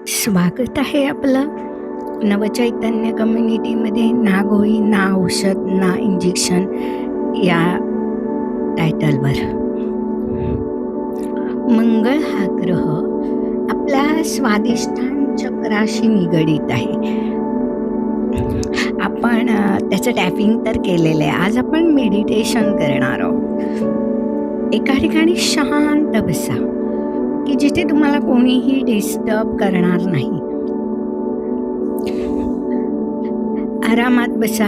स्वागत आहे आपलं नवचैतन्य कम्युनिटीमध्ये. ना गोळी, ना औषध, ना इंजेक्शन या टायटलवर. मंगळ हा ग्रह आपल्या स्वादिष्टान चक्राशी निगडीत आहे. आपण त्याचं टॅपिंग तर केलेलं आहे. आज आपण मेडिटेशन करणार आहोत. एका ठिकाणी शांत बसा की जिथे तुम्हाला कोणीही डिस्टर्ब करणार नाही. आरामात बसा,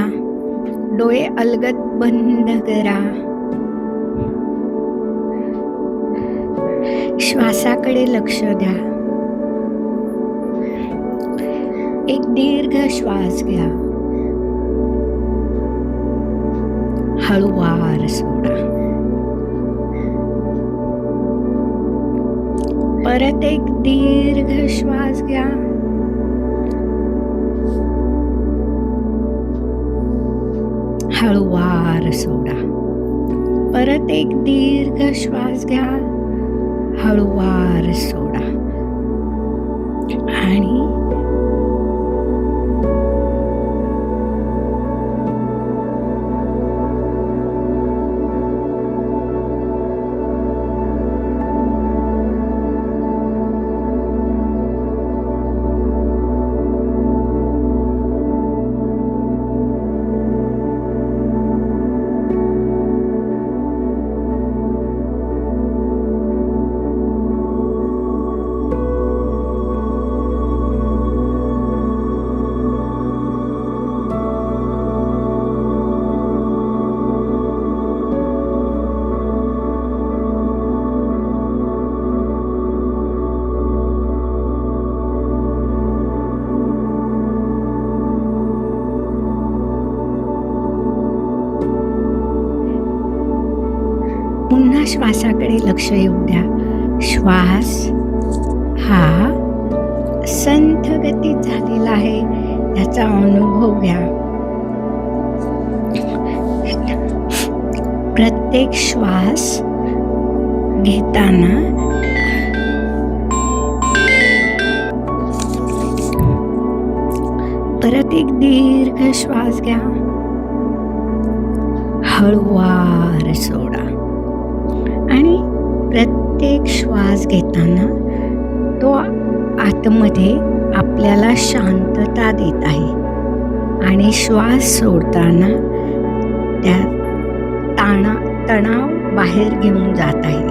डोळे अलगद बंद करा. श्वासाकडे लक्ष द्या. एक दीर्घ श्वास घ्या, हळूवार सोडा. परत एक दीर्घ श्वास घ्या, हळूवार सोडा. परत एक दीर्घ श्वास घ्या, हळूवार सोडा. आणि पुन्हा श्वासाकडे लक्ष येऊ द्या. श्वास हा संथ गतीत झालेला आहे याचा अनुभव घ्या. प्रत्येक श्वास घेताना परत एक दीर्घ श्वास घ्या, हळूवार सोडा. आणि प्रत्येक श्वास घेताना तो आतमध्ये आपल्याला शांतता देत आहे आणि श्वास सोडताना त्या तणाव बाहेर घेऊन जात आहे.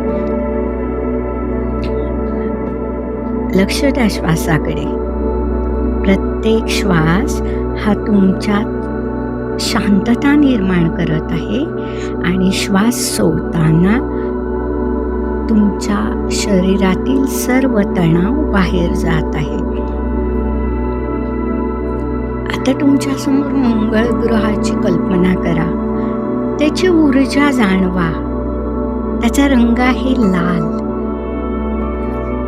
लक्ष द्या श्वासाकडे. प्रत्येक श्वास हा तुमच्यात शांतता निर्माण करत आहे आणि श्वास सोडताना तुमच्या शरीरातील सर्व तणाव बाहेर जात आहे. आता तुमच्या समोर मंगळ ग्रहाची कल्पना करा. त्याची ऊर्जा जाणवा. त्याचा रंग आहे लाल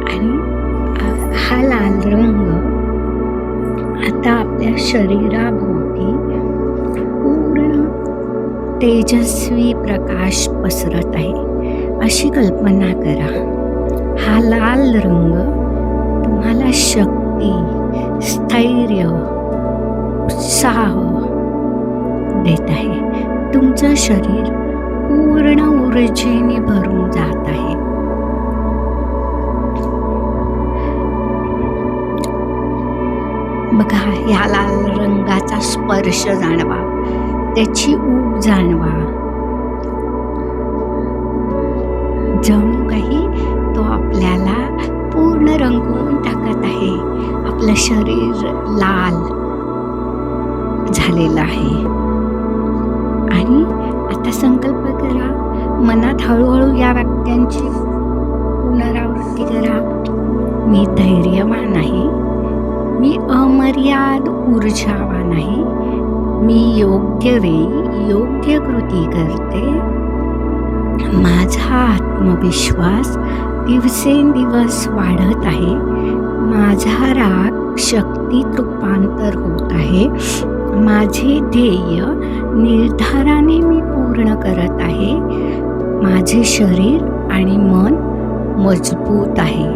आणि हा लाल रंग आता आपल्या शरीराभोवती पूर्ण तेजस्वी प्रकाश पसरत आहे अशी कल्पना करा. हा लाल रंग तुम्हाला शक्ती, स्थैर्य, उत्साह देत आहे. तुमचं शरीर पूर्ण ऊर्जेने भरून जात आहे. बघा, या लाल रंगाचा स्पर्श जाणवा, त्याची ऊब जाणवा. जणू काही तो आपल्याला पूर्ण रंगवून टाकत आहे. आपलं शरीर लाल झालेलं आहे. आणि आता संकल्प करा, मनात हळूहळू या वाक्यांची पुनरावृत्ती करा. मी धैर्यवान आहे, मी अमर्याद ऊर्जावान आहे, मी योग्य वेळी योग्य कृती करते, माझा आत्मविश्वास दिवसेंदिवस वाढत आहे, माझा राग शक्तीत रूपांतर होत आहे, माझे ध्येय निर्धाराने मी पूर्ण करत आहे, माझे शरीर आणि मन मजबूत आहे.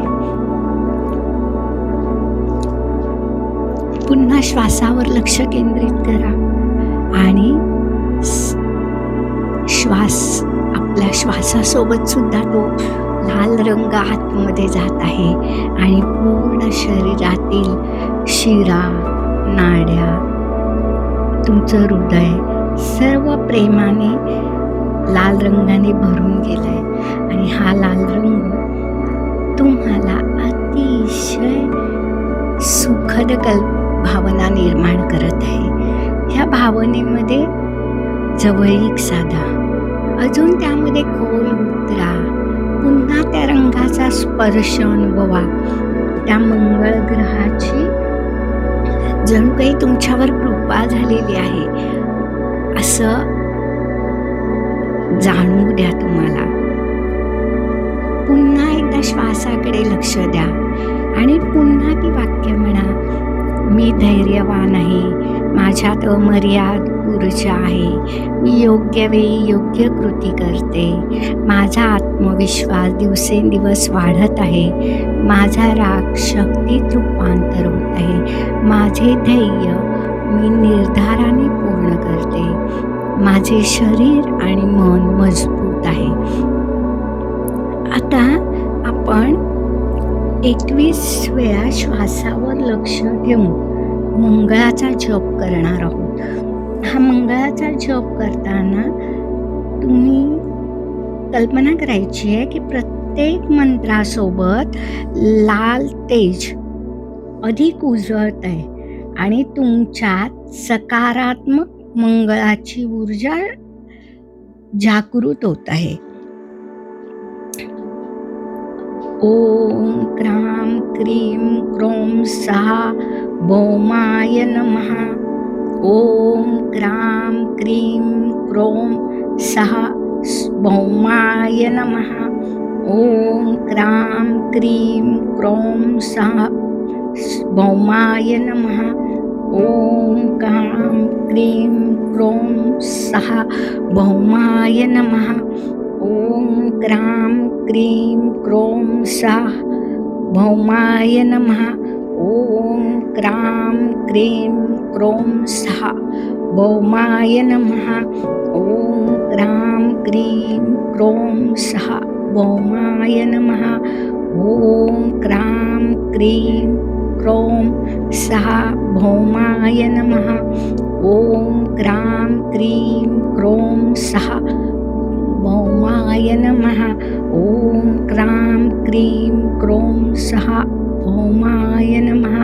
पुन्हा श्वासावर लक्ष केंद्रित करा आणि आपल्या श्वासासोबत सुद्धा तो लाल रंग आतमध्ये जात आहे आणि पूर्ण शरीरातील शिरा, नाड्या, तुमचं हृदय सर्व प्रेमाने लाल रंगाने भरून गेलंय आणि हा लाल रंग तुम्हाला अतिशय सुखद भावना निर्माण करत आहे. ह्या भावनेमध्ये जवळीक साधा, अजून त्यामध्ये खोल उतरा, पुन्हा त्या रंगाचा स्पर्श अनुभवा. त्या मंगळ ग्रहाची जणू काही तुमच्यावर कृपा झालेली आहे असं जाणवू द्या तुम्हाला. पुन्हा एकदा श्वासाकडे लक्ष द्या आणि पुन्हा ती वाक्य म्हणा, मी धैर्यवान आहे, माझ्यात अमर्याद ऊर्जा आहे, मी योग्य वेळी योग्य कृती करते, माझा आत्मविश्वास दिवसेंदिवस वाढत आहे, माझा राग शक्तीत रूपांतर होत आहे, माझे धैर्य मी निर्धाराने पूर्ण करते, माझे शरीर आणि मन मजबूत आहे. आता आपण 21 वेळा श्वासावर लक्ष ठेवून मंगळाचा जप करणार आहोत. हा मंगळाचा जप करताना तुम्ही कल्पना करायची आहे की प्रत्येक मंत्रासोबत लाल तेज अधिक उजळत आहे आणि तुमच्यात सकारात्मक मंगळाची ऊर्जा जागृत होत आहे. ओम क्राम क्रीम क्रोम सहा भौमाय नमः. ओम क्राम क्रीम क्रोम सहा भौमाय नमः. ओम क्राम क्रीम क्रोम सहा भौमाय नमः. ओम क्राम क्रीम क्रोम सहा भौमाय नमः. ओम क्राम क्रीम क्रोम सहा भौमाय नमः. ओम क्राम क्रीम क्रोम सहा भौमाय नमः. ओम क्राम क्रीम क्रोम सहा भौमाय नमः. ओम क्राम क्रीम क्रोम सहा भौमाय नमः. ओम क्राम क्रीम क्रोम सहा भौमाय नमः. ओम क्राम क्रीम क्रोम सहा भौमाय नमः.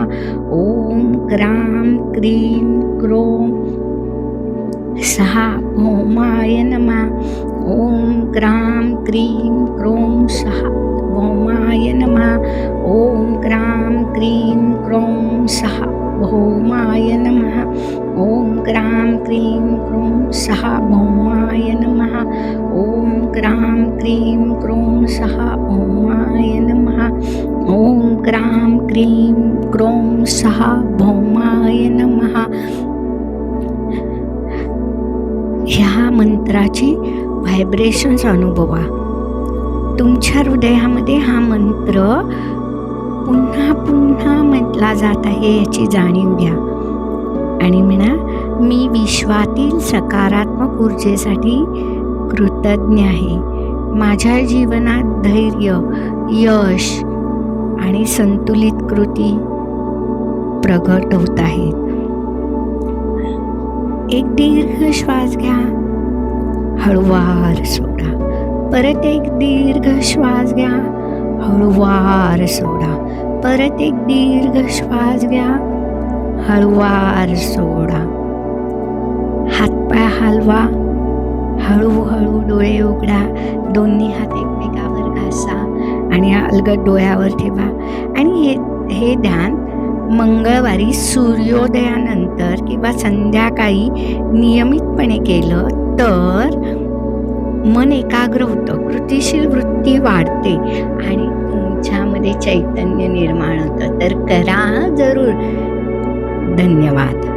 ओम क्राम क्रीम क्रोम सहा भौमाय नमः. ओम क्राम क्रीम क्रोम सहा भौमाय नमः. ओम क्राम क्रीम क्रोम सहा भौमाय नमः. ओम क्राम क्रीम क्रोम सहा भौमाय नमः. ओम क्राम क्रीम क्रोम सहा भौमाय नमः. ओम क्राम क्रीम क्रोम सहा भौमाय नमः. ह्या मंत्राची व्हायब्रेशन्स अनुभवा. तुमच्या हृदयामध्ये हा मंत्र पुन्हा पुन्हा म्हटला जात आहे याची जाणीव घ्या आणि म्हणा, मी विश्वातील सकारात्मक ऊर्जेसाठी कृतज्ञ आहे. माझ्या जीवनात धैर्य, यश आणि संतुलित कृती प्रगट होत आहेत. एक दीर्घ श्वास घ्या, हळूवार सोडा. परत एक दीर्घ श्वास घ्या, हळूवार सोडा. परत एक दीर्घ श्वास घ्या, हळूवार सोडा. हातपाय हलवा, हळूहळू डोळे उघडा. दोन्ही हात एकमेकावर घासा आणि अलगद डोळ्यावर ठेवा. आणि हे ध्यान मंगळवारी सूर्योदयानंतर किंवा संध्याकाळी नियमितपणे केलं तर मन एकाग्र होतं, कृतिशील वृत्ती वाढते आणि तुमच्यामध्ये चैतन्य निर्माण होतं. तर करा जरूर. धन्यवाद.